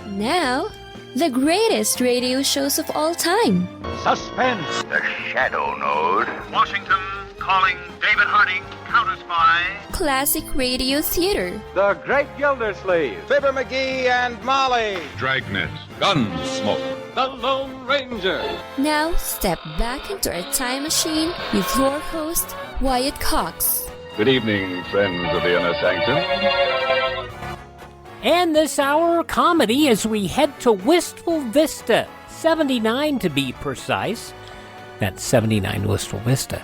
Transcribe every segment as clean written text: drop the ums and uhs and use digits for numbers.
Now, the greatest radio shows of all time. Suspense. The Shadow Node. Washington calling David Harding, counter-spy. Classic radio theater. The Great Gildersleeve. Fibber McGee and Molly. Dragnet. Gunsmoke. The Lone Ranger. Now, step back into our time machine with your host, Wyatt Cox. Good evening, friends of the Inner Sanctum. And this hour, comedy as we head to Wistful Vista, 79 to be precise. That's 79 Wistful Vista.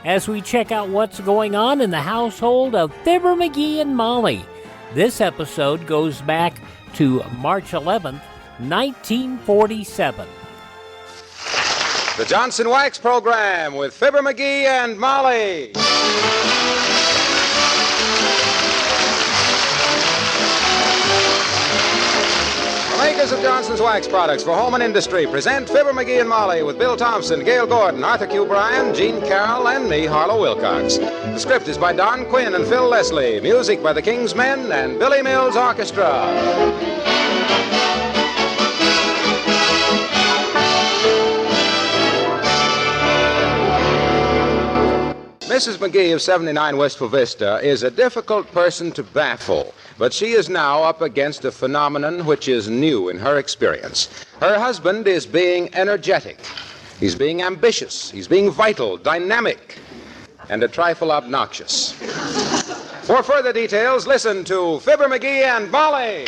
As we check out what's going on in the household of Fibber McGee and Molly. This episode goes back to March 11th, 1947. The Johnson Wax Program with Fibber McGee and Molly. The makers of Johnson's Wax products for home and industry present Fibber McGee and Molly with Bill Thompson, Gail Gordon, Arthur Q. Bryan, Gene Carroll, and me, Harlow Wilcox. The script is by Don Quinn and Phil Leslie. Music by the King's Men and Billy Mills Orchestra. Mrs. McGee of 79 Wistful Vista is a difficult person to baffle, but she is now up against a phenomenon which is new in her experience. Her husband is being energetic. He's being ambitious. He's being vital, dynamic, and a trifle obnoxious. For further details, listen to Fibber McGee and Molly.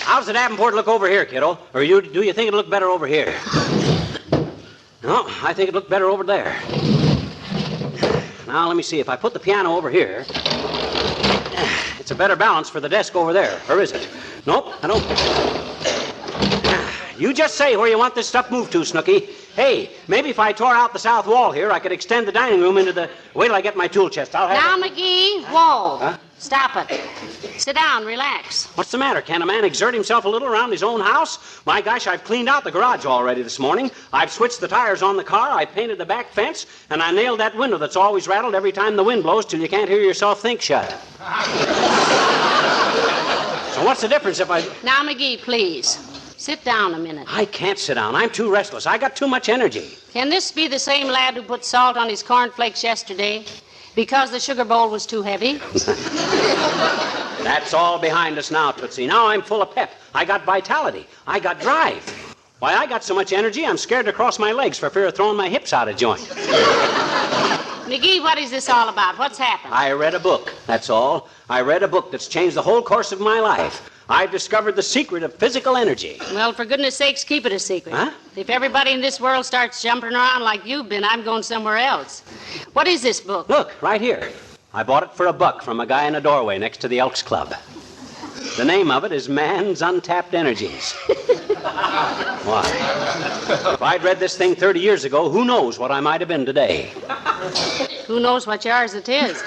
How's the Davenport look over here, kiddo? Or do you think it'll look better over here? No, I think it'll look better over there. Now, let me see. If I put the piano over here, it's a better balance for the desk over there. Or is it? Nope, I don't. You just say where you want this stuff moved to, Snooky. Hey, maybe if I tore out the south wall here, I could extend the dining room into the... Wait till I get my tool chest. I'll have... Now, McGee, whoa. Huh? Stop it. Sit down, relax. What's the matter? Can a man exert himself a little around his own house? My gosh, I've cleaned out the garage already this morning. I've switched the tires on the car, I painted the back fence, and I nailed that window that's always rattled every time the wind blows till you can't hear yourself think shut. So what's the difference if I... Now, McGee, please. Sit down a minute. I can't sit down. I'm too restless. I got too much energy. Can this be the same lad who put salt on his cornflakes yesterday because the sugar bowl was too heavy? That's all behind us now, Tootsie. Now I'm full of pep. I got vitality. I got drive. Why, I got so much energy, I'm scared to cross my legs for fear of throwing my hips out of joint. McGee, what is this all about? What's happened? I read a book, that's all. I read a book that's changed the whole course of my life. I've discovered the secret of physical energy. Well, for goodness sakes, keep it a secret. Huh? If everybody in this world starts jumping around like you've been, I'm going somewhere else. What is this book? Look, right here. I bought it for $1 from a guy in a doorway next to the Elks Club. The name of it is Man's Untapped Energies. Why? If I'd read this thing 30 years ago, who knows what I might have been today? Who knows what yours it is?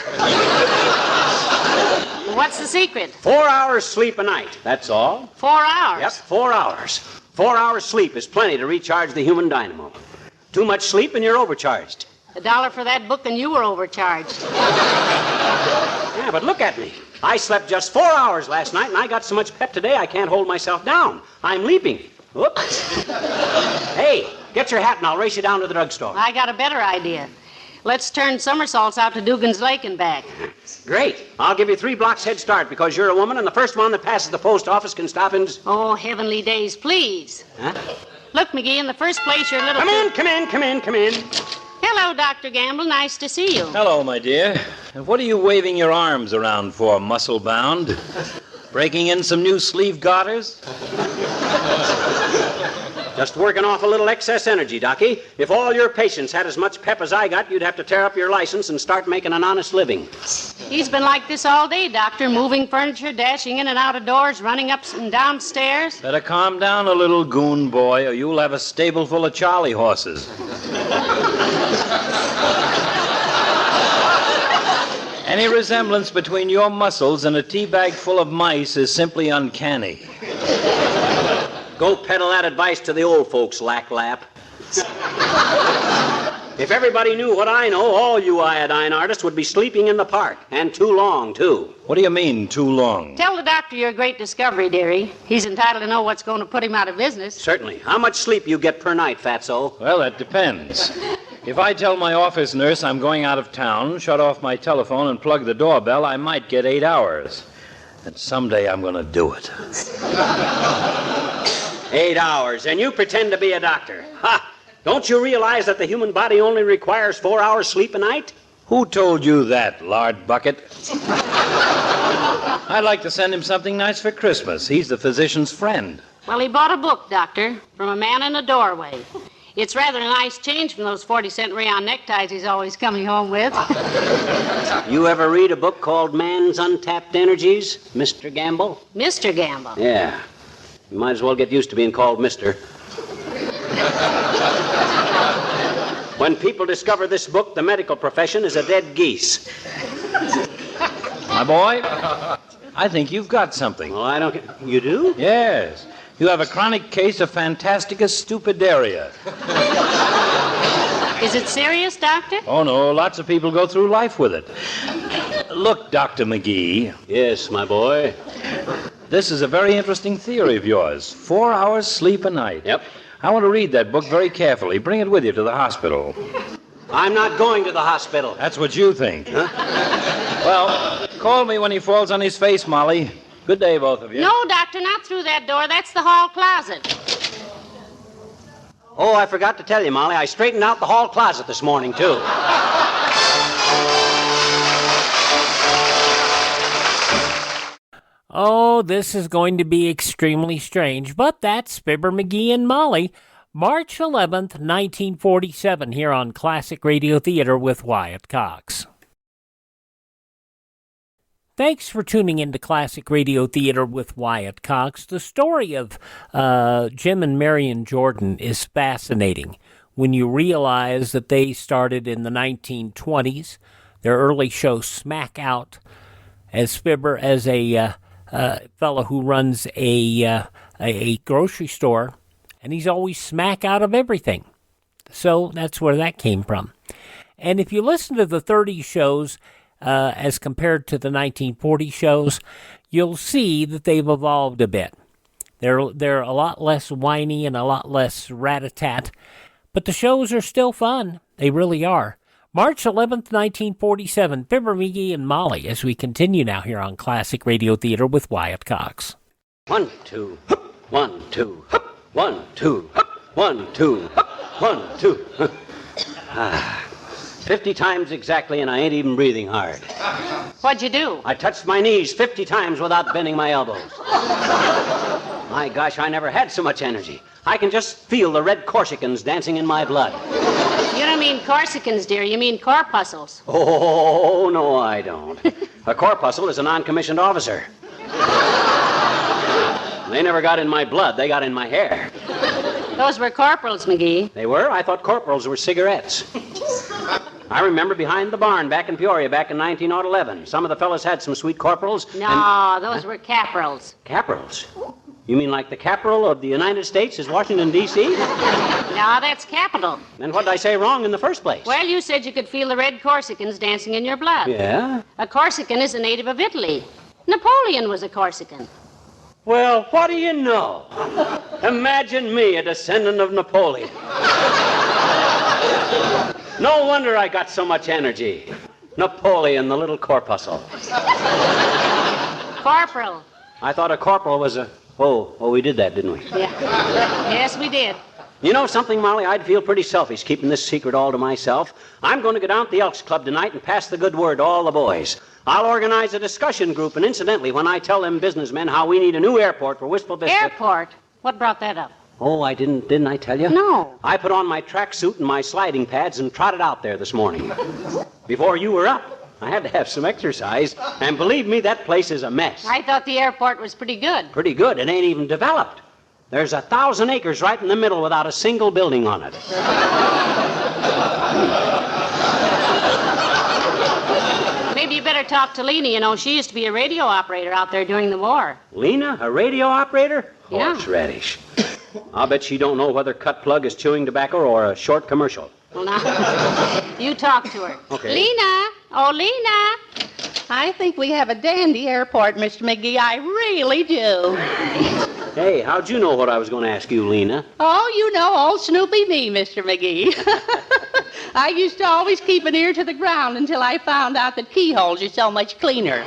What's the secret? 4 hours sleep a night, that's all. 4 hours? Yep, 4 hours. 4 hours sleep is plenty to recharge the human dynamo. Too much sleep and you're overcharged. $1 for that book and you were overcharged. Yeah, but look at me. I slept just 4 hours last night and I got so much pep today I can't hold myself down. I'm leaping. Whoops. Hey, get your hat and I'll race you down to the drugstore. I got a better idea. Let's turn somersaults out to Dugan's Lake and back. Great. I'll give you 3 blocks head start because you're a woman and the first one that passes the post office can stop in... Oh, heavenly days, please. Huh? Look, McGee, in the first place, you're a little... Come in. Hello, Dr. Gamble. Nice to see you. Hello, my dear. What are you waving your arms around for, muscle-bound? Breaking in some new sleeve garters? Just working off a little excess energy, Docky. If all your patients had as much pep as I got, you'd have to tear up your license and start making an honest living. He's been like this all day, Doctor, moving furniture, dashing in and out of doors, running up and down stairs. Better calm down a little, goon boy, or you'll have a stable full of Charlie horses. Any resemblance between your muscles and a tea bag full of mice is simply uncanny. Go peddle that advice to the old folks, lap. If everybody knew what I know, all you iodine artists would be sleeping in the park. And too long, too. What do you mean, too long? Tell the doctor your great discovery, dearie. He's entitled to know what's going to put him out of business. Certainly. How much sleep you get per night, fatso? Well, that depends. If I tell my office nurse I'm going out of town, shut off my telephone, and plug the doorbell, I might get 8 hours. And someday I'm going to do it. 8 hours, and you pretend to be a doctor. Ha! Don't you realize that the human body only requires 4 hours sleep a night? Who told you that, lard bucket? I'd like to send him something nice for Christmas. He's the physician's friend. Well, he bought a book, Doctor, from a man in a doorway. It's rather a nice change from those 40-cent rayon neckties he's always coming home with. You ever read a book called Man's Untapped Energies, Mr. Gamble? Mr. Gamble? Yeah. You might as well get used to being called Mr. When people discover this book, the medical profession is a dead geese. My boy, I think you've got something. Well, I don't... You do? Yes. You have a chronic case of Fantasticus stupidaria. Is it serious, Doctor? Oh, no. Lots of people go through life with it. Look, Dr. McGee. Yes, my boy. This is a very interesting theory of yours. 4 hours sleep a night. Yep. I want to read that book very carefully. Bring it with you to the hospital. I'm not going to the hospital. That's what you think. Huh? Well, call me when he falls on his face, Molly. Good day, both of you. No, Doctor, not through that door. That's the hall closet. Oh, I forgot to tell you, Molly. I straightened out the hall closet this morning, too. Oh, this is going to be extremely strange, but that's Fibber McGee and Molly, March 11th, 1947, here on Classic Radio Theater with Wyatt Cox. Thanks for tuning into Classic Radio Theater with Wyatt Cox. The story of Jim and Marion Jordan is fascinating when you realize that they started in the 1920s. Their early show, Smack Out, as Fibber as a fellow who runs a grocery store, and he's always smack out of everything. So that's where that came from. And if you listen to the 30s shows, as compared to the 1940 shows, you'll see that they've evolved a bit. They're a lot less whiny and a lot less rat-a-tat, but the shows are still fun. They really are. March 11th, 1947, Fibber McGee and Molly, as we continue now here on Classic Radio Theater with Wyatt Cox. 1, 2, 1, 2, 1, 2, 1, 2, 1, 2. 50 times exactly, and I ain't even breathing hard. What'd you do? I touched my knees 50 times without bending my elbows. My gosh, I never had so much energy. I can just feel the red Corsicans dancing in my blood. You don't mean Corsicans, dear. You mean corpuscles. Oh, no, I don't. A corpuscle is a non-commissioned officer. They never got in my blood. They got in my hair. Those were corporals, McGee. They were? I thought corporals were cigarettes. I remember behind the barn back in Peoria back in 1911. Some of the fellas had some sweet corporals. No, those were caporals. Caporals? You mean like the capital of the United States is Washington, D.C.? No, that's capital. Then what did I say wrong in the first place? Well, you said you could feel the red Corsicans dancing in your blood. Yeah? A Corsican is a native of Italy. Napoleon was a Corsican. Well, what do you know? Imagine me, a descendant of Napoleon. No wonder I got so much energy. Napoleon, the little corpuscle. Corporal. I thought a corporal was a... Oh, we did that, didn't we? Yeah. Yes, we did. You know something, Molly? I'd feel pretty selfish keeping this secret all to myself. I'm going to go down to the Elks Club tonight and pass the good word to all the boys. I'll organize a discussion group, and incidentally, when I tell them businessmen how we need a new airport for Wistful Vista... Airport? What brought that up? Oh, I didn't I tell you? No. I put on my tracksuit and my sliding pads and trotted out there this morning. Before you were up. I had to have some exercise, and believe me, that place is a mess. I thought the airport was pretty good. Pretty good. It ain't even developed. There's 1,000 acres right in the middle without a single building on it. Maybe you better talk to Lena. You know, she used to be a radio operator out there during the war. Lena, a radio operator? Yeah. Horseradish. I'll bet she don't know whether cut plug is chewing tobacco or a short commercial. Well, now, you talk to her. Okay. Lena! Oh, Lena! I think we have a dandy airport, Mr. McGee. I really do. Hey, how'd you know what I was going to ask you, Lena? Oh, you know, old Snoopy me, Mr. McGee. I used to always keep an ear to the ground until I found out that keyholes are so much cleaner.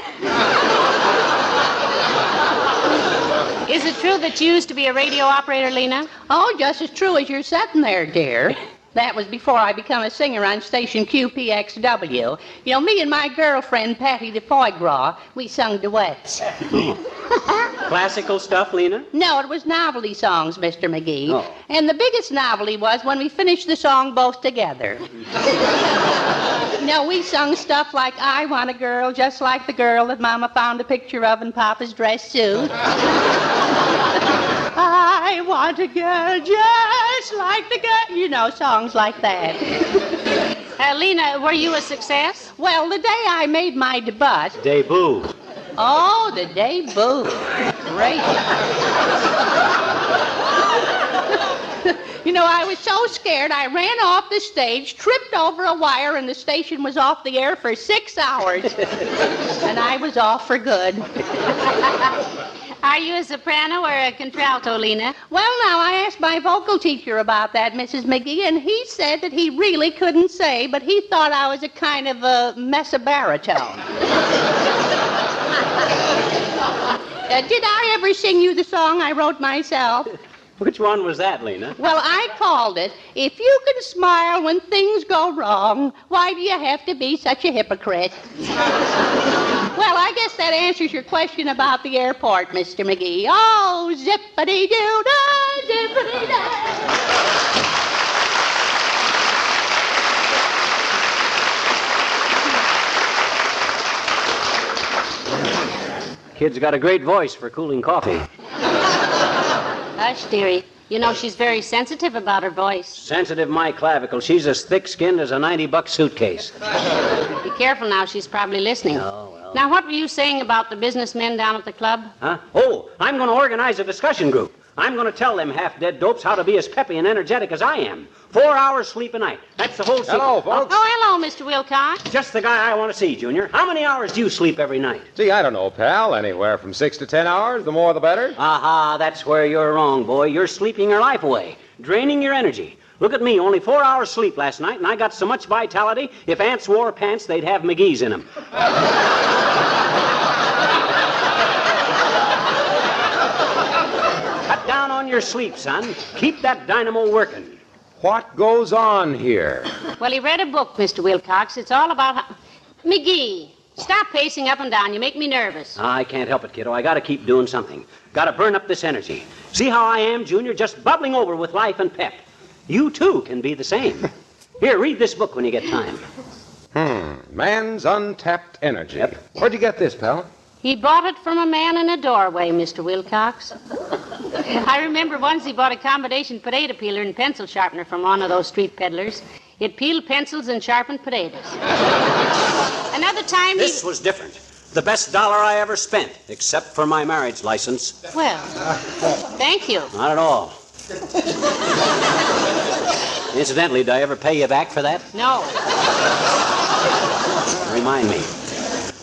Is it true that you used to be a radio operator, Lena? Oh, just as true as you're sitting there, dear. That was before I became a singer on station QPXW. You know, me and my girlfriend, Patty the Foie Gras, we sung duets. Classical stuff, Lena? No, it was novelty songs, Mr. McGee. Oh. And the biggest novelty was when we finished the song both together. You know, we sung stuff like, I want a girl just like the girl that Mama found a picture of in Papa's dress suit. I want a girl just like the girl. You know, songs like that. Lena, were you a success? Well, the day I made my Debut. Oh, the debut. Great. You know, I was so scared, I ran off the stage, tripped over a wire, and the station was off the air for 6 hours. And I was off for good. Are you a soprano or a contralto, Lena? Well, now, I asked my vocal teacher about that, Mrs. McGee, and he said that he really couldn't say, but he thought I was a kind of a mezzo-baritone. Did I ever sing you the song I wrote myself? Which one was that, Lena? Well, I called it, If You Can Smile When Things Go Wrong, Why Do You Have to Be Such a Hypocrite? Well, I guess that answers your question about the airport, Mr. McGee. Oh, zippity-doo-dah, zippity-dah. Kid's got a great voice for cooling coffee. Hush, dearie. You know, she's very sensitive about her voice. Sensitive my clavicle. She's as thick-skinned as a $90 suitcase. Be careful now. She's probably listening. Oh, well. Now, what were you saying about the businessmen down at the club? Huh? Oh, I'm going to organize a discussion group. I'm going to tell them half-dead dopes how to be as peppy and energetic as I am. 4 hours sleep a night. That's the whole secret. Hello, folks. Oh, hello, Mr. Wilcox. Just the guy I want to see, Junior. How many hours do you sleep every night? Gee, I don't know, pal. Anywhere from 6 to 10 hours. The more, the better. Aha, that's where you're wrong, boy. You're sleeping your life away, draining your energy. Look at me, only 4 hours sleep last night, and I got so much vitality, if ants wore pants, they'd have McGee's in them. Cut down on your sleep, son. Keep that dynamo working. What goes on here? Well, he read a book, Mr. Wilcox. It's all about how... McGee, stop pacing up and down. You make me nervous. I can't help it, kiddo. I got to keep doing something. Got to burn up this energy. See how I am, Junior? Just bubbling over with life and pep. You, too, can be the same. Here, read this book when you get time. Man's Untapped Energy. Yep. Where'd you get this, pal? He bought it from a man in a doorway, Mr. Wilcox. I remember once he bought a combination potato peeler and pencil sharpener from one of those street peddlers. It peeled pencils and sharpened potatoes. Another time This was different. The best dollar I ever spent, except for my marriage license. Well, thank you. Not at all. Incidentally, did I ever pay you back for that? No. Remind me.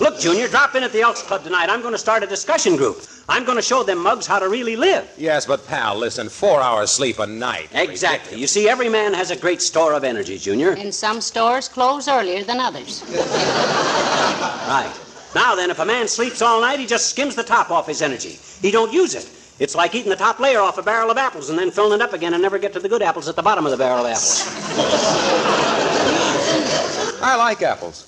Look, Junior, drop in at the Elks Club tonight. I'm going to start a discussion group. I'm going to show them mugs how to really live. Yes, but, pal, listen, 4 hours sleep a night. Exactly. You see, every man has a great store of energy, Junior. And some stores close earlier than others. Right. Now then, if a man sleeps all night, he just skims the top off his energy. He don't use it. It's like eating the top layer off a barrel of apples and then filling it up again and never get to the good apples at the bottom of the barrel of apples. I like apples.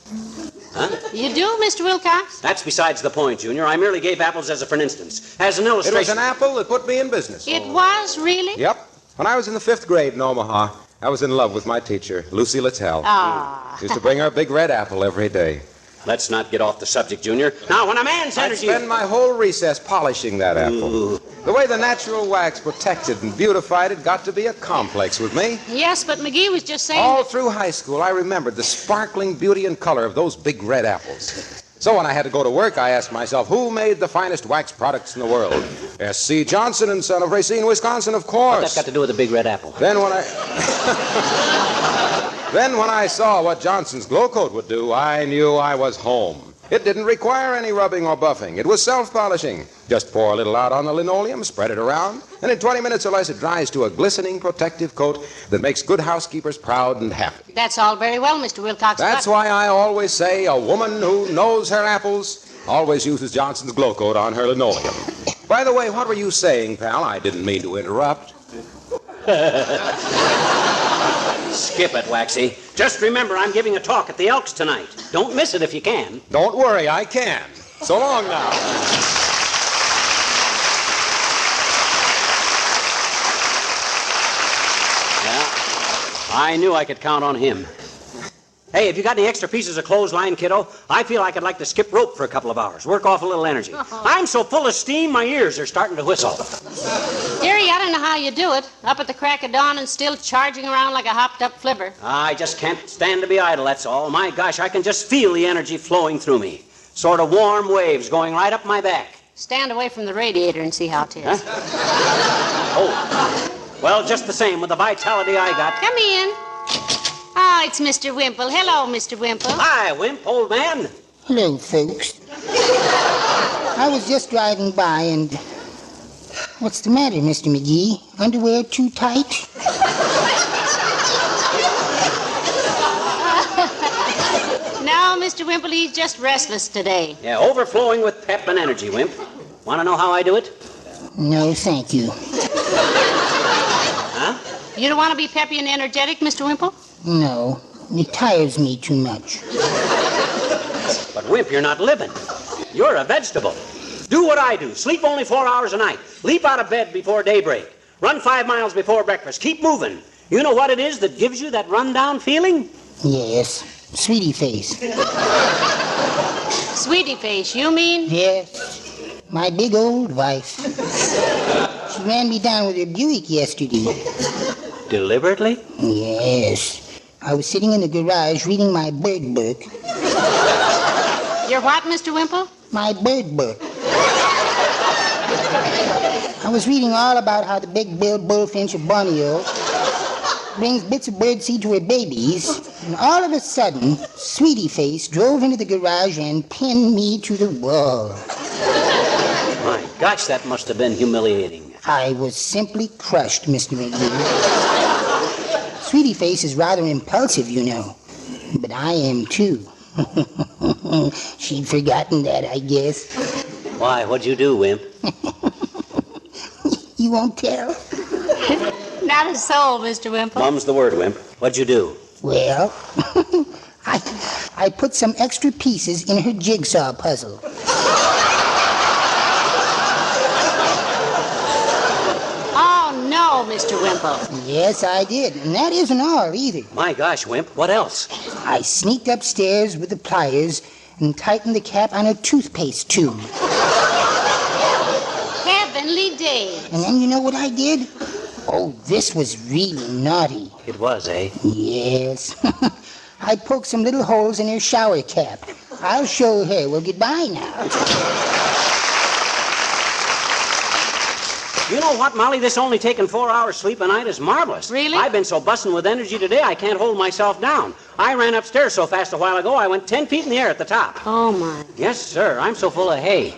Huh? You do, Mr. Wilcox? That's besides the point, Junior. I merely gave apples as for an instance. As an illustration. It was an apple that put me in business. It was, really? Yep. When I was in the 5th grade in Omaha, I was in love with my teacher, Lucy Littell. Ah. Used to bring her a big red apple every day. Let's not get off the subject, Junior. Now, when a man's I'd energy... spend my whole recess polishing that apple. The way the natural wax protected and beautified it got to be a complex with me. Yes, but McGee was just saying... All through high school, I remembered the sparkling beauty and color of those big red apples. So when I had to go to work, I asked myself, who made the finest wax products in the world? S.C. Johnson and Son of Racine, Wisconsin, of course. What's that got to do with the big red apple? Then when Then when I saw what Johnson's Glow Coat would do, I knew I was home. It didn't require any rubbing or buffing. It was self-polishing. Just pour a little out on the linoleum, spread it around, and in 20 minutes or less it dries to a glistening protective coat that makes good housekeepers proud and happy. That's all very well, Mr. Wilcox. That's why I always say a woman who knows her apples always uses Johnson's Glow Coat on her linoleum. By the way, what were you saying, pal? I didn't mean to interrupt. Skip it, Waxy. Just remember, I'm giving a talk at the Elks tonight. Don't miss it if you can. Don't worry, I can. So long now. Yeah, I knew I could count on him. Hey, have you got any extra pieces of clothesline, kiddo? I feel like I'd like to skip rope for a couple of hours, work off a little energy. I'm so full of steam, my ears are starting to whistle. Dearie, I don't know how you do it. Up at the crack of dawn and still charging around like a hopped-up flivver. I just can't stand to be idle, that's all. My gosh, I can just feel the energy flowing through me. Sort of warm waves going right up my back. Stand away from the radiator and see how it is. Huh? Oh, well, just the same, with the vitality I got. Come in. Oh, it's Mr. Wimple. Hello, Mr. Wimple. Hi, Wimp, old man. Hello, folks. I was just driving by and... What's the matter, Mr. McGee? Underwear too tight? No, Mr. Wimple, he's just restless today. Yeah, overflowing with pep and energy, Wimp. Want to know how I do it? No, thank you. Huh? You don't want to be peppy and energetic, Mr. Wimple? No, it tires me too much. But, Wimp, you're not living. You're a vegetable. Do what I do. Sleep only 4 hours a night. Leap out of bed before daybreak. Run 5 miles before breakfast. Keep moving. You know what it is that gives you that run-down feeling? Yes, sweetie face. Sweetie face, you mean? Yes, my big old wife. She ran me down with her Buick yesterday. Deliberately? Yes. I was sitting in the garage reading my bird book. Your what, Mr. Wimple? My bird book. I was reading all about how the big-billed bullfinch of Borneo brings bits of birdseed to her babies, and all of a sudden, Sweetie Face drove into the garage and pinned me to the wall. My gosh, that must have been humiliating. I was simply crushed, Mr. McGee. Sweetie Face is rather impulsive, you know, but I am too. She'd forgotten that, I guess. Why, what'd you do, Wimp? You won't tell? Not a soul, Mr. Wimple. Mum's the word, Wimp. What'd you do? Well, I put some extra pieces in her jigsaw puzzle. Oh, no, Mr. Wimple. Yes, I did, and that isn't all either. My gosh, Wimp, what else? I sneaked upstairs with the pliers and tightened the cap on a toothpaste tube. Heavenly days. And then you know what I did? Oh, this was really naughty. It was, eh? Yes. I poked some little holes in her shower cap. I'll show her. Well, goodbye now. You know what, Molly? This only taking 4 hours sleep a night is marvelous. Really? I've been so busting with energy today, I can't hold myself down. I ran upstairs so fast a while ago, I went 10 feet in the air at the top. Oh, my. Yes, sir. I'm so full of hay.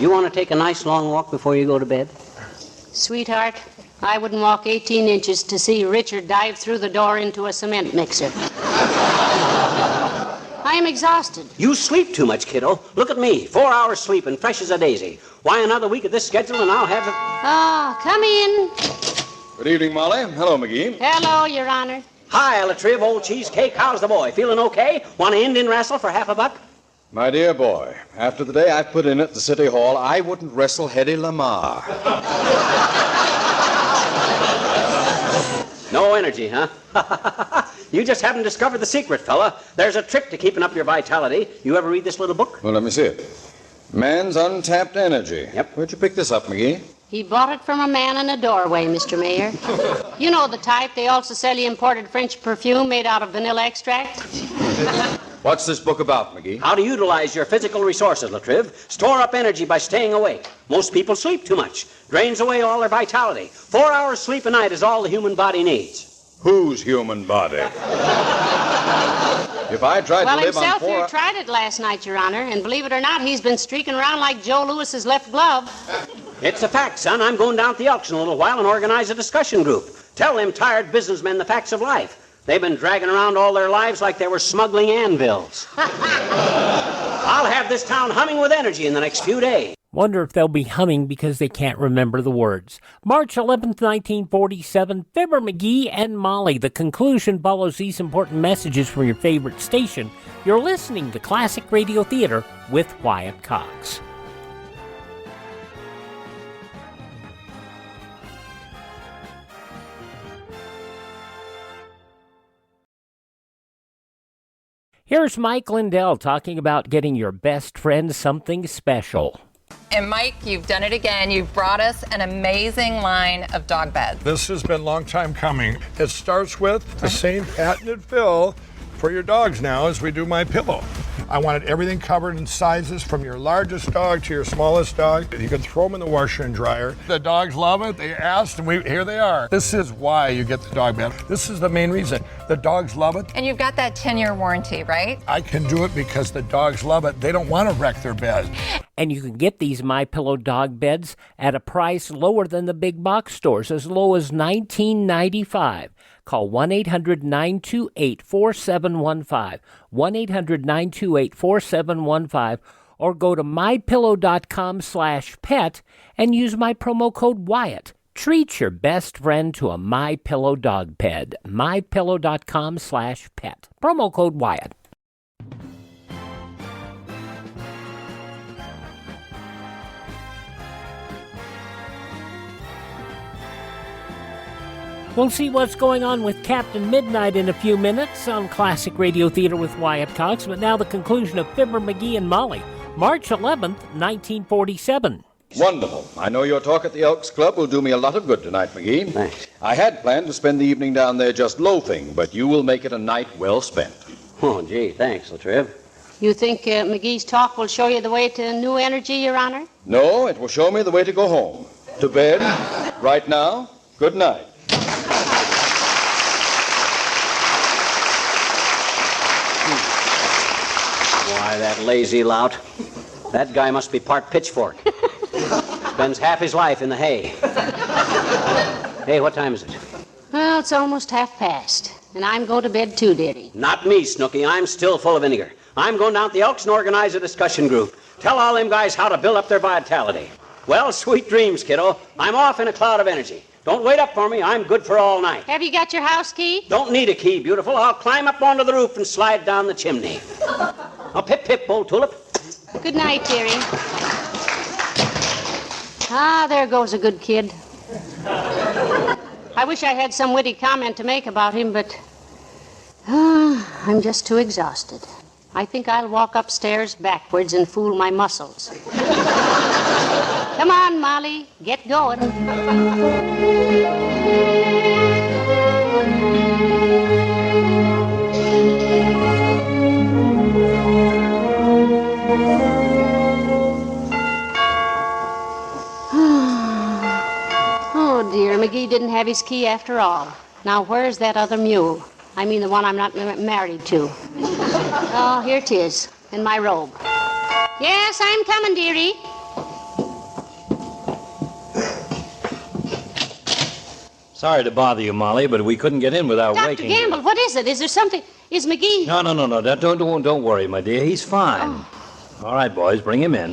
You want to take a nice long walk before you go to bed? Sweetheart, I wouldn't walk 18 inches to see Richard dive through the door into a cement mixer. I am exhausted. You sleep too much, kiddo. Look at me. 4 hours sleep and fresh as a daisy. Why, another week of this schedule and I'll have the... Oh, come in. Good evening, Molly. Hello, McGee. Hello, Your Honor. Hi, Latriv, old cheesecake. How's the boy? Feeling okay? Want an Indian wrestle for $half $1? My dear boy, after the day I've put in at the City Hall, I wouldn't wrestle Hedy Lamarr. No energy, huh? You just haven't discovered the secret, fella. There's a trick to keeping up your vitality. You ever read this little book? Well, let me see it. Man's Untapped Energy. Yep. Where'd you pick this up, McGee? He bought it from a man in a doorway, Mr. Mayor. You know the type. They also sell you imported French perfume made out of vanilla extract. What's this book about, McGee? How to utilize your physical resources, Latriv. Store up energy by staying awake. Most people sleep too much. Drains away all their vitality. 4 hours sleep a night is all the human body needs. Whose human body? If I tried to live on himself 4 here tried it last night, Your Honor, and believe it or not, he's been streaking around like Joe Lewis's left glove. It's a fact, son. I'm going down to the Elks in a little while and organize a discussion group. Tell them tired businessmen the facts of life. They've been dragging around all their lives like they were smuggling anvils. I'll have this town humming with energy in the next few days. Wonder if they'll be humming because they can't remember the words. March 11th, 1947, Fibber McGee and Molly. The conclusion follows these important messages from your favorite station. You're listening to Classic Radio Theater with Wyatt Cox. Here's Mike Lindell talking about getting your best friend something special. And Mike, you've done it again. You've brought us an amazing line of dog beds. This has been a long time coming. It starts with the same patented fill for your dogs now as we do my pillow. I wanted everything covered in sizes from your largest dog to your smallest dog. You can throw them in the washer and dryer. The dogs love it. They asked, and here they are. This is why you get the dog bed. This is the main reason. The dogs love it. And you've got that 10-year warranty, right? I can do it because the dogs love it. They don't want to wreck their bed. And you can get these MyPillow dog beds at a price lower than the big box stores, as low as $19.95. Call 1-800-928-4715, 1-800-928-4715, or go to mypillow.com/pet and use my promo code Wyatt. Treat your best friend to a MyPillow dog bed, mypillow.com/pet. Promo code Wyatt. We'll see what's going on with Captain Midnight in a few minutes on Classic Radio Theater with Wyatt Cox, but now the conclusion of Fibber McGee and Molly, March 11th, 1947. Wonderful. I know your talk at the Elks Club will do me a lot of good tonight, McGee. Thanks. I had planned to spend the evening down there just loafing, but you will make it a night well spent. Oh, gee, thanks, Latriv. You think McGee's talk will show you the way to new energy, Your Honor? No, it will show me the way to go home. To bed, right now. Good night. Why, that lazy lout. That guy must be part pitchfork. Spends half his life in the hay. Hey, what time is it? Well, it's almost past, and I'm going to bed too, dearie. Not me, Snooky. I'm still full of vinegar. I'm going down to the Elks and organize a discussion group. Tell all them guys how to build up their vitality. Well, sweet dreams, kiddo. I'm off in a cloud of energy. Don't wait up for me. I'm good for all night. Have you got your house key? Don't need a key, beautiful. I'll climb up onto the roof and slide down the chimney. Now, pip, pip, old tulip. Good night, dearie. Ah, there goes a good kid. I wish I had some witty comment to make about him, but I'm just too exhausted. I think I'll walk upstairs backwards and fool my muscles. Come on, Molly, get going. Oh, dear, McGee didn't have his key after all. Now, where's that other mule? I mean the one I'm not married to. Oh, here it is, in my robe. Yes, I'm coming, dearie. Sorry to bother you, Molly, but we couldn't get in without waking Dr. Gamble, what is it? Is there something? Is McGee... No. Don't worry, my dear. He's fine. Oh. All right, boys, bring him in.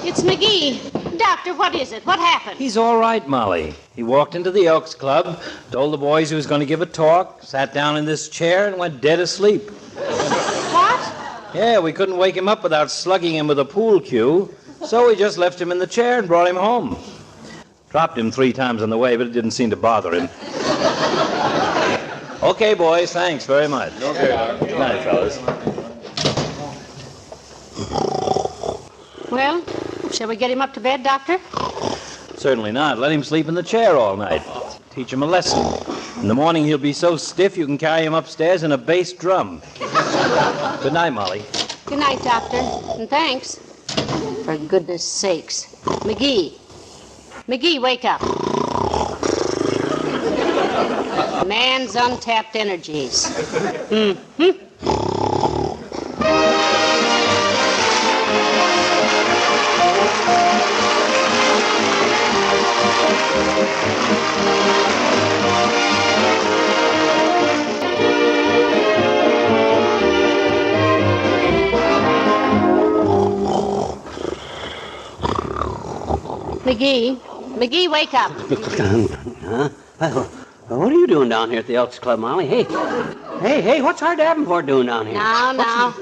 It's McGee. Doctor, what is it? What happened? He's all right, Molly. He walked into the Elks Club, told the boys he was going to give a talk, sat down in this chair, and went dead asleep. What? Yeah, we couldn't wake him up without slugging him with a pool cue, so we just left him in the chair and brought him home. Dropped him 3 times on the way, but it didn't seem to bother him. Okay, boys, thanks very much. Okay, Doctor. Good night, fellas. Well, shall we get him up to bed, Doctor? Certainly not. Let him sleep in the chair all night. Teach him a lesson. In the morning, he'll be so stiff you can carry him upstairs in a bass drum. Good night, Molly. Good night, Doctor. And thanks. For goodness sakes. McGee. McGee, wake up. Man's untapped energies. Mm-hmm. McGee, wake up. Huh? What are you doing down here at the Elks Club, Molly? Hey, what's our Davenport doing down here? Now.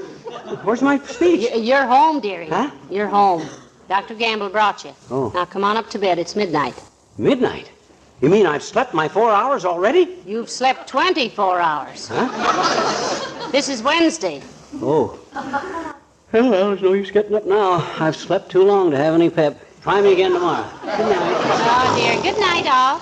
Where's my speech? You're home, dearie. Huh? You're home. Dr. Gamble brought you. Oh. Now come on up to bed. It's midnight. Midnight? You mean I've slept my 4 hours already? You've slept 24 hours. Huh? This is Wednesday. Oh. Well, there's no use getting up now. I've slept too long to have any pep. Try me again tomorrow. Good night. Oh, dear. Good night, all.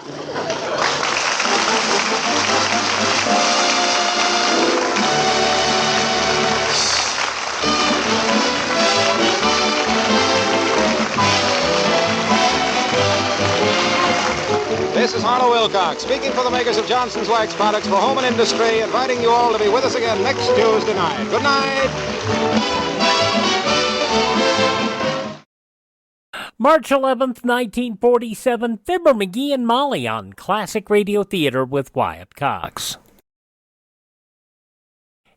This is Harlow Wilcox, speaking for the makers of Johnson's Wax Products for Home and Industry, inviting you all to be with us again next Tuesday night. Good night. March 11th, 1947, Fibber McGee and Molly on Classic Radio Theater with Wyatt Cox.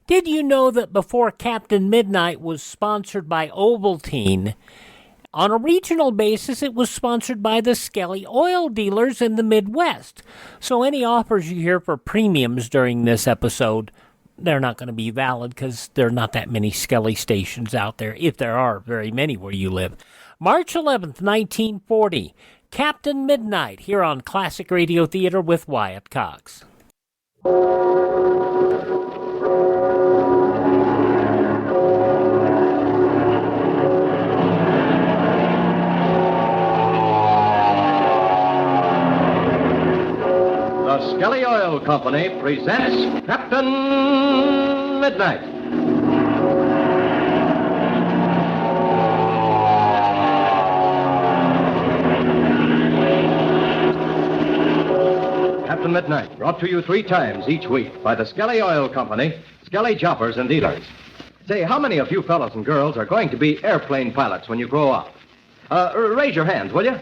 Did you know that before Captain Midnight was sponsored by Ovaltine, on a regional basis it was sponsored by the Skelly oil dealers in the Midwest? So any offers you hear for premiums during this episode, they're not going to be valid because there are not that many Skelly stations out there, if there are very many where you live. March 11th, 1940, Captain Midnight, here on Classic Radio Theater with Wyatt Cox. The Skelly Oil Company presents Captain Midnight. Captain Midnight, brought to you 3 times each week by the Skelly Oil Company, Skelly Choppers and Dealers. Say, how many of you fellows and girls are going to be airplane pilots when you grow up? Raise your hands, will you?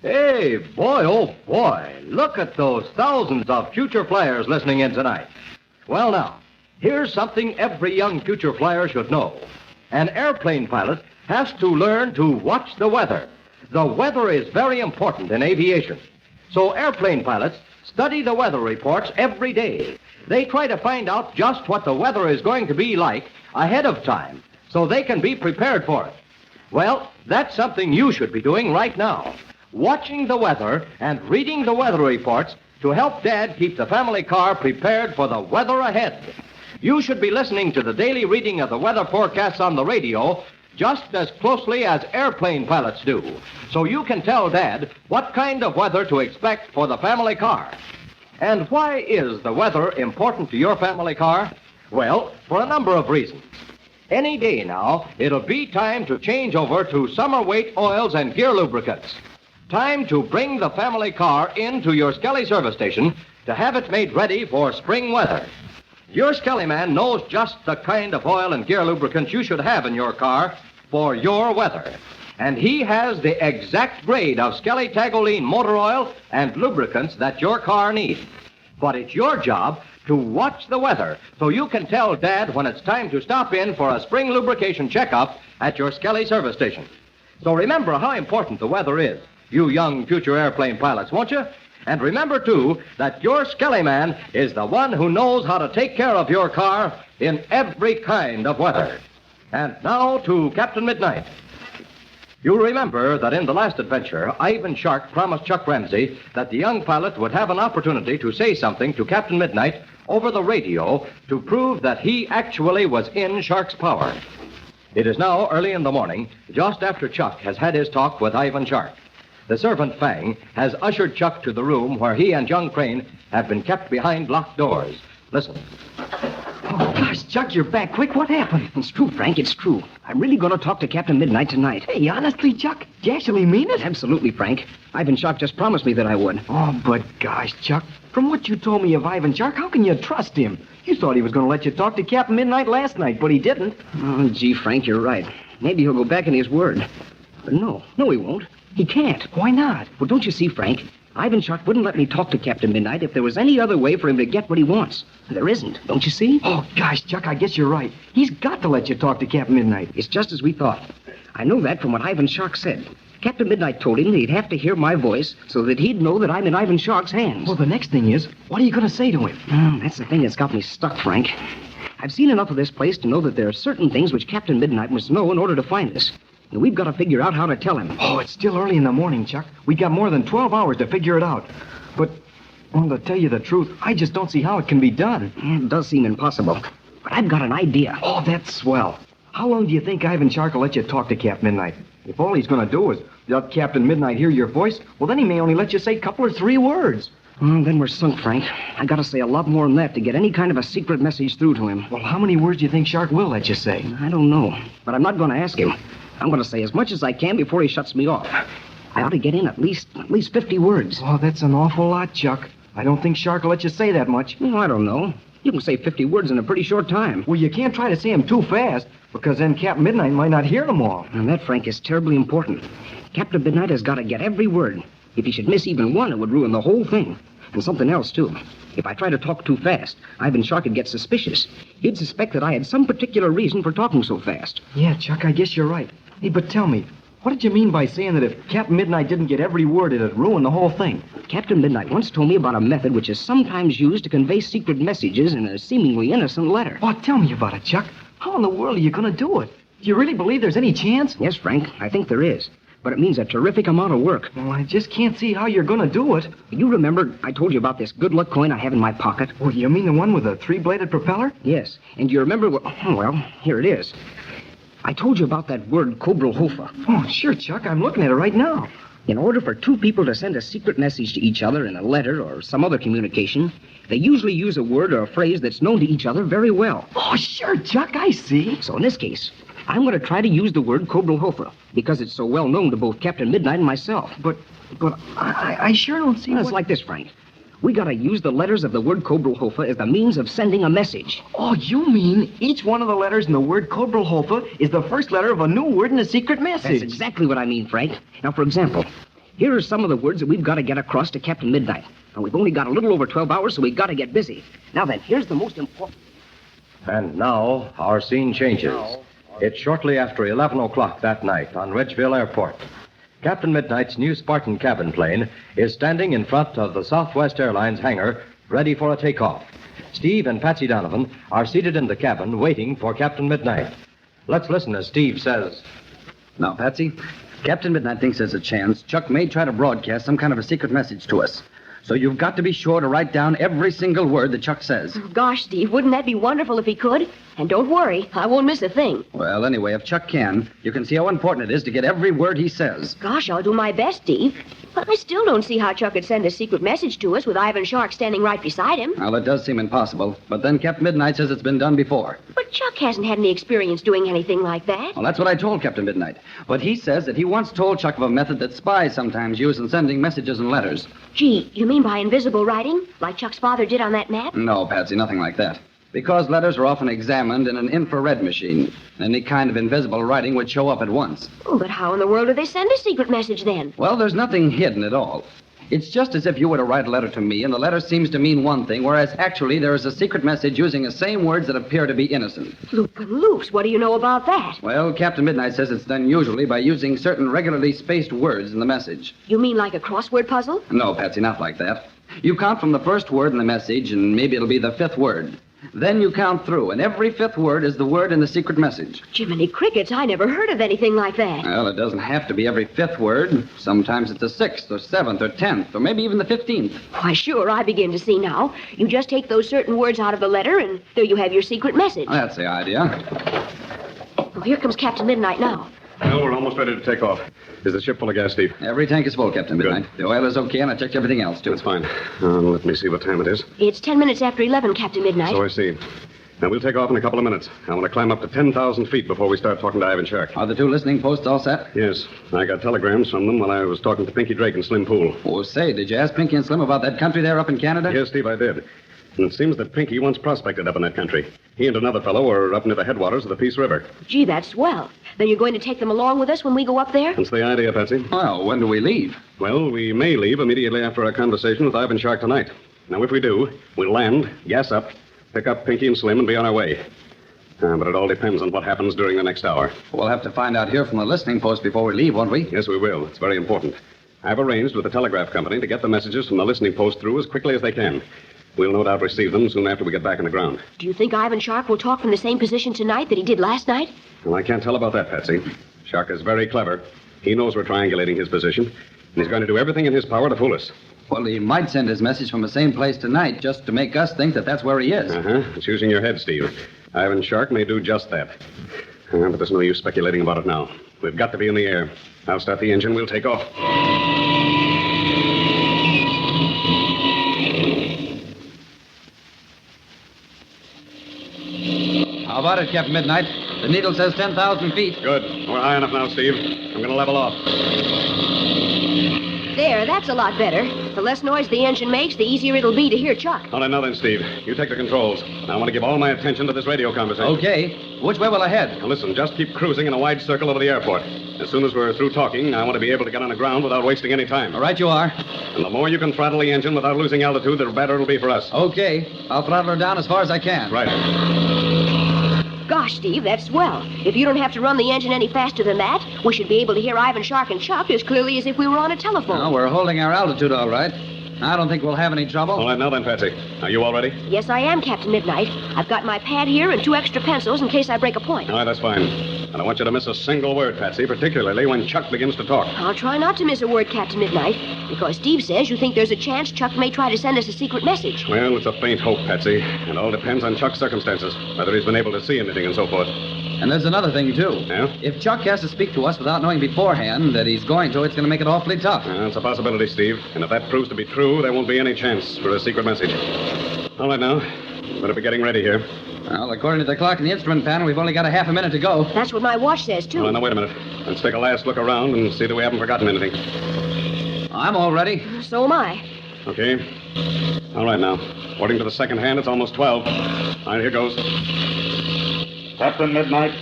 Hey, boy, oh boy, look at those thousands of future flyers listening in tonight. Well, now, here's something every young future flyer should know. An airplane pilot has to learn to watch the weather. The weather is very important in aviation. So airplane pilots study the weather reports every day. They try to find out just what the weather is going to be like ahead of time so they can be prepared for it. Well, that's something you should be doing right now. Watching the weather and reading the weather reports to help Dad keep the family car prepared for the weather ahead. You should be listening to the daily reading of the weather forecasts on the radio just as closely as airplane pilots do, so you can tell Dad what kind of weather to expect for the family car. And why is the weather important to your family car? Well, for a number of reasons. Any day now, it'll be time to change over to summer weight oils and gear lubricants. Time to bring the family car into your Skelly service station to have it made ready for spring weather. Your Skelly man knows just the kind of oil and gear lubricants you should have in your car for your weather. And he has the exact grade of Skelly Tagoline motor oil and lubricants that your car needs. But it's your job to watch the weather so you can tell Dad when it's time to stop in for a spring lubrication checkup at your Skelly service station. So remember how important the weather is, you young future airplane pilots, won't you? And remember, too, that your Skelly man is the one who knows how to take care of your car in every kind of weather. And now to Captain Midnight. You'll remember that in the last adventure, Ivan Shark promised Chuck Ramsey that the young pilot would have an opportunity to say something to Captain Midnight over the radio to prove that he actually was in Shark's power. It is now early in the morning, just after Chuck has had his talk with Ivan Shark. the servant Fang has ushered Chuck to the room where he and young Crane have been kept behind locked doors. Listen. Oh, gosh, Chuck, you're back quick. What happened? It's true, Frank. It's true. I'm really going to talk to Captain Midnight tonight. Hey, honestly, Chuck? Do you actually mean it? Absolutely, Frank. Ivan Shark just promised me that I would. Oh, but gosh, Chuck, from what you told me of Ivan Shark, how can you trust him? You thought he was going to let you talk to Captain Midnight last night, but he didn't. Oh, gee, Frank, you're right. Maybe he'll go back on his word. But no, he won't. He can't. Why not? Well, don't you see, Frank? Ivan Shark wouldn't let me talk to Captain Midnight if there was any other way for him to get what he wants. There isn't, don't you see? Oh, gosh, Chuck, I guess you're right. He's got to let you talk to Captain Midnight. It's just as we thought. I know that from what Ivan Shark said. Captain Midnight told him that he'd have to hear my voice so that he'd know that I'm in Ivan Shark's hands. Well, the next thing is, what are you going to say to him? That's the thing that's got me stuck, Frank. I've seen enough of this place to know that there are certain things which Captain Midnight must know in order to find us. And we've got to figure out how to tell him. Oh, it's still early in the morning, Chuck. We got more than 12 hours to figure it out. But, well, to tell you the truth, I just don't see how it can be done. It does seem impossible. But I've got an idea. Oh, that's swell. How long do you think Ivan Shark will let you talk to Captain Midnight? If all he's going to do is let Captain Midnight hear your voice, well, then he may only let you say a couple or 3 words. Then we're sunk, Frank. I got to say a lot more than that to get any kind of a secret message through to him. Well, how many words do you think Shark will let you say? I don't know. But I'm not going to ask him. I'm going to say as much as I can before he shuts me off. I ought to get in at least 50 words. Oh, that's an awful lot, Chuck. I don't think Shark will let you say that much. Well, I don't know. You can say 50 words in a pretty short time. Well, you can't try to say them too fast, because then Captain Midnight might not hear them all. And that, Frank, is terribly important. Captain Midnight has got to get every word. If he should miss even one, it would ruin the whole thing. And something else, too. If I try to talk too fast, Ivan Shark would get suspicious. He'd suspect that I had some particular reason for talking so fast. Yeah, Chuck, I guess you're right. Hey, but tell me, what did you mean by saying that if Captain Midnight didn't get every word, it'd ruin the whole thing? Captain Midnight once told me about a method which is sometimes used to convey secret messages in a seemingly innocent letter. Oh, tell me about it, Chuck. How in the world are you going to do it? Do you really believe there's any chance? Yes, Frank, I think there is. But it means a terrific amount of work. Well, I just can't see how you're going to do it. You remember I told you about this good luck coin I have in my pocket? Oh, you mean the one with the 3-bladed propeller? Yes. And do you remember what... Well, here it is. I told you about that word Kobrelhofer. Oh, sure, Chuck. I'm looking at it right now. In order for 2 people to send a secret message to each other in a letter or some other communication, they usually use a word or a phrase that's known to each other very well. Oh, sure, Chuck. I see. So in this case, I'm going to try to use the word Kobrelhofer because it's so well known to both Captain Midnight and myself. But I sure don't see It's like this, Frank. We got to use the letters of the word Kobrelhofer as the means of sending a message. Oh, you mean each one of the letters in the word Kobrelhofer is the first letter of a new word in a secret message? That's exactly what I mean, Frank. Now, for example, here are some of the words that we've got to get across to Captain Midnight. And we've only got a little over 12 hours, so we've got to get busy. Now then, here's the most important... And now, our scene changes. It's shortly after 11 o'clock that night on Ridgeville Airport. Captain Midnight's new Spartan cabin plane is standing in front of the Southwest Airlines hangar, ready for a takeoff. Steve and Patsy Donovan are seated in the cabin, waiting for Captain Midnight. Let's listen as Steve says... Now, Patsy, Captain Midnight thinks there's a chance Chuck may try to broadcast some kind of a secret message to us. So you've got to be sure to write down every single word that Chuck says. Oh, gosh, Steve, wouldn't that be wonderful if he could? And don't worry, I won't miss a thing. Well, anyway, if Chuck can, you can see how important it is to get every word he says. Gosh, I'll do my best, Steve. But I still don't see how Chuck could send a secret message to us with Ivan Shark standing right beside him. Well, it does seem impossible, but then Captain Midnight says it's been done before. But Chuck hasn't had any experience doing anything like that. Well, that's what I told Captain Midnight. But he says that he once told Chuck of a method that spies sometimes use in sending messages and letters. Gee, you mean by invisible writing? Like Chuck's father did on that map? No, Patsy, nothing like that. Because letters are often examined in an infrared machine. Any kind of invisible writing would show up at once. Oh, but how in the world do they send a secret message then? Well, there's nothing hidden at all. It's just as if you were to write a letter to me, and the letter seems to mean one thing, whereas actually there is a secret message using the same words that appear to be innocent. Loop and loops, what do you know about that? Well, Captain Midnight says it's done usually by using certain regularly spaced words in the message. You mean like a crossword puzzle? No, Patsy, not like that. You count from the first word in the message, and maybe it'll be the 5th word. Then you count through, and every 5th word is the word in the secret message. Jiminy crickets, I never heard of anything like that. Well, it doesn't have to be every 5th word. Sometimes it's the 6th or 7th or 10th, or maybe even the 15th. Why, sure, I begin to see now. You just take those certain words out of the letter, and there you have your secret message. That's the idea. Well, here comes Captain Midnight now. Well, we're almost ready to take off. Is the ship full of gas, Steve? Every tank is full, Captain Midnight. The oil is okay, and I checked everything else, too. That's fine. Let me see what time it is. It's 10 minutes after 11, Captain Midnight. So I see. Now, we'll take off in a couple of minutes. I want to climb up to 10,000 feet before we start talking to Ivan Shark. Are the 2 listening posts all set? Yes. I got telegrams from them while I was talking to Pinky Drake and Slim Pool. Oh, say, did you ask Pinky and Slim about that country there up in Canada? Yes, Steve, I did. And it seems that Pinky once prospected up in that country. He and another fellow are up near the headwaters of the Peace River. Gee, that's swell. Then you're going to take them along with us when we go up there? That's the idea, Patsy. Well, when do we leave? Well, we may leave immediately after our conversation with Ivan Shark tonight. Now, if we do, we'll land, gas up, pick up Pinky and Slim, and be on our way. But it all depends on what happens during the next hour. We'll have to find out here from the listening post before we leave, won't we? Yes, we will. It's very important. I've arranged with the telegraph company to get the messages from the listening post through as quickly as they can. We'll no doubt receive them soon after we get back on the ground. Do you think Ivan Shark will talk from the same position tonight that he did last night? Well, I can't tell about that, Patsy. Shark is very clever. He knows we're triangulating his position, and he's going to do everything in his power to fool us. Well, he might send his message from the same place tonight just to make us think that that's where he is. It's using your head, Steve. Ivan Shark may do just that. But there's no use speculating about it now. We've got to be in the air. I'll start the engine. We'll take off. How about it, Captain Midnight? The needle says 10,000 feet. Good. We're high enough now, Steve. I'm going to level off. There, that's a lot better. The less noise the engine makes, the easier it'll be to hear Chuck. All right, now then, Steve. You take the controls. Now, I want to give all my attention to this radio conversation. Okay. Which way will I head? Now, listen, just keep cruising in a wide circle over the airport. As soon as we're through talking, I want to be able to get on the ground without wasting any time. All right, you are. And the more you can throttle the engine without losing altitude, the better it'll be for us. Okay. I'll throttle her down as far as I can. Right. Gosh, Steve, that's swell. If you don't have to run the engine any faster than that, we should be able to hear Ivan Shark and Chuck as clearly as if we were on a telephone. No, we're holding our altitude all right. I don't think we'll have any trouble. All right, now then, Patsy. Are you all ready? Yes, I am, Captain Midnight. I've got my pad here and 2 extra pencils in case I break a point. All right, that's fine. And I want you to miss a single word, Patsy, particularly when Chuck begins to talk. I'll try not to miss a word, Captain Midnight, because Steve says you think there's a chance Chuck may try to send us a secret message. Well, it's a faint hope, Patsy. It all depends on Chuck's circumstances, whether he's been able to see anything and so forth. And there's another thing, too. Yeah? If Chuck has to speak to us without knowing beforehand that he's going to, it's going to make it awfully tough. It's a possibility, Steve. And if that proves to be true, there won't be any chance for a secret message. All right, now. Better be getting ready here. Well, according to the clock in the instrument panel, we've only got a half a minute to go. That's what my watch says, too. All right, now, wait a minute. Let's take a last look around and see that we haven't forgotten anything. I'm all ready. So am I. Okay. All right, now. According to the second hand, it's almost 12. All right, here goes. Captain Midnight,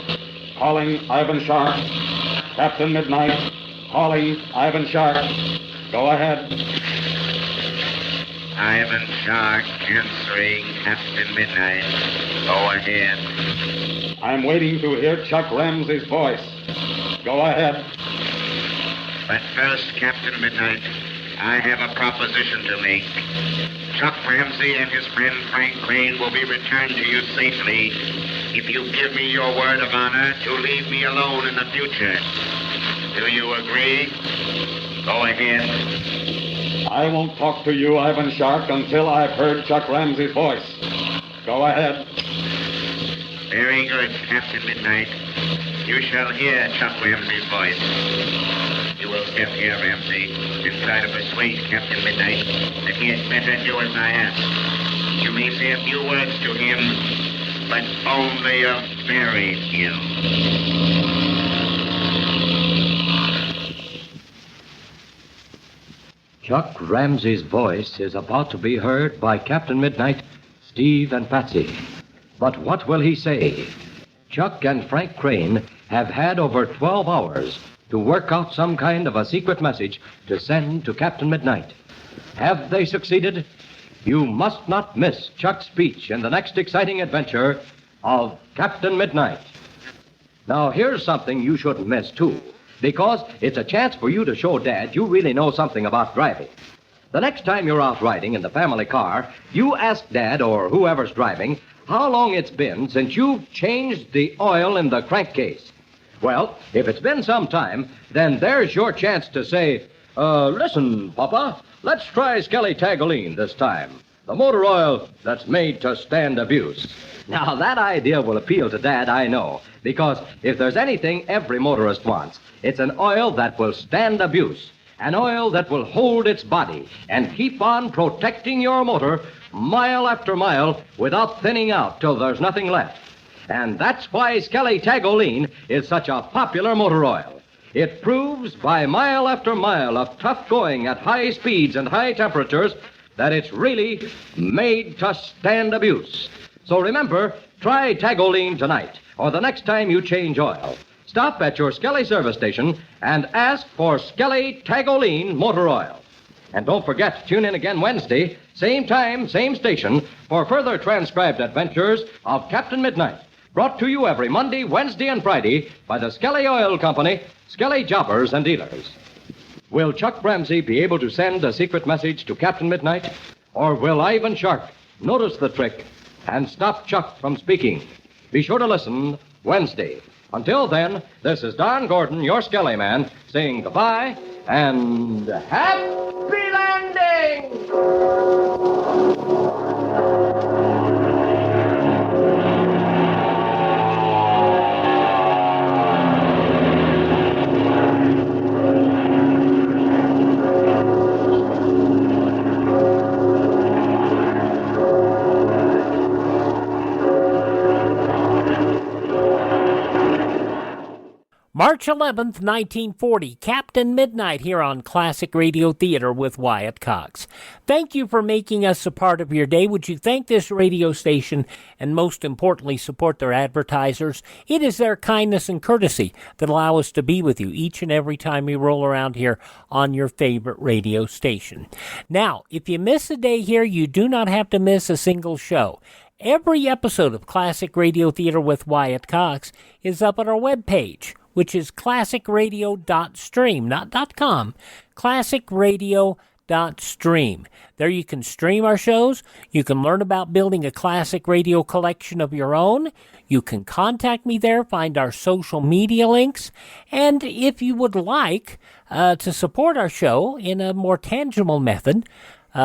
calling Ivan Shark. Captain Midnight, calling Ivan Shark. Go ahead. Ivan Shark answering Captain Midnight. Go ahead. I'm waiting to hear Chuck Ramsey's voice. Go ahead. But first, Captain Midnight, I have a proposition to make. Chuck Ramsey and his friend Frank Crane will be returned to you safely if you give me your word of honor to leave me alone in the future. Do you agree? Go ahead. I won't talk to you, Ivan Shark, until I've heard Chuck Ramsey's voice. Go ahead. Very good, Captain Midnight. You shall hear Chuck Ramsey's voice. You will step here, Ramsey, and try to persuade Captain Midnight that he had better do as I ask. You may say a few words to him, but only a very few. Chuck Ramsey's voice is about to be heard by Captain Midnight, Steve, and Patsy. But what will he say? Chuck and Frank Crane have had over 12 hours to work out some kind of a secret message to send to Captain Midnight. Have they succeeded? You must not miss Chuck's speech in the next exciting adventure of Captain Midnight. Now, here's something you shouldn't miss, too, because it's a chance for you to show Dad you really know something about driving. The next time you're out riding in the family car, you ask Dad or whoever's driving how long it's been since you've changed the oil in the crankcase. Well, if it's been some time, then there's your chance to say, listen, Papa, let's try Skelly Tagoline this time. the motor oil that's made to stand abuse. Now, that idea will appeal to Dad, I know, because if there's anything every motorist wants, it's an oil that will stand abuse, an oil that will hold its body and keep on protecting your motor mile after mile without thinning out till there's nothing left. And that's why Skelly Tagoline is such a popular motor oil. It proves by mile after mile of tough going at high speeds and high temperatures that it's really made to stand abuse. So remember, try Tagoline tonight or the next time you change oil. Stop at your Skelly service station and ask for Skelly Tagoline motor oil. And don't forget to tune in again Wednesday, same time, same station, for further transcribed adventures of Captain Midnight. Brought to you every Monday, Wednesday, and Friday by the Skelly Oil Company, Skelly Jobbers and Dealers. Will Chuck Ramsey be able to send a secret message to Captain Midnight? Or will Ivan Shark notice the trick and stop Chuck from speaking? Be sure to listen Wednesday. Until then, this is Don Gordon, your Skelly man, saying goodbye and happy landing! March 11th, 1940, Captain Midnight here on Classic Radio Theater with Wyatt Cox. Thank you for making us a part of your day. Would you thank this radio station and most importantly support their advertisers? It is their kindness and courtesy that allow us to be with you each and every time we roll around here on your favorite radio station. Now, if you miss a day here, you do not have to miss a single show. Every episode of Classic Radio Theater with Wyatt Cox is up on our webpage, which is classicradio.stream, not .com, classicradio.stream. There you can stream our shows, you can learn about building a classic radio collection of your own, you can contact me there, find our social media links, and if you would like to support our show in a more tangible method,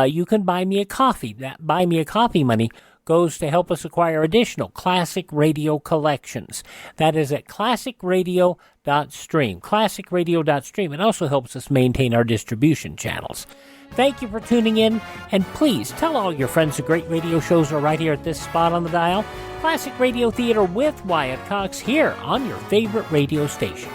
you can buy me a coffee. That Buy Me a Coffee money goes to help us acquire additional classic radio collections. That is at classicradio.stream. Classicradio.stream. It also helps us maintain our distribution channels. Thank you for tuning in, and please tell all your friends the great radio shows are right here at this spot on the dial. Classic Radio Theater with Wyatt Cox here on your favorite radio station.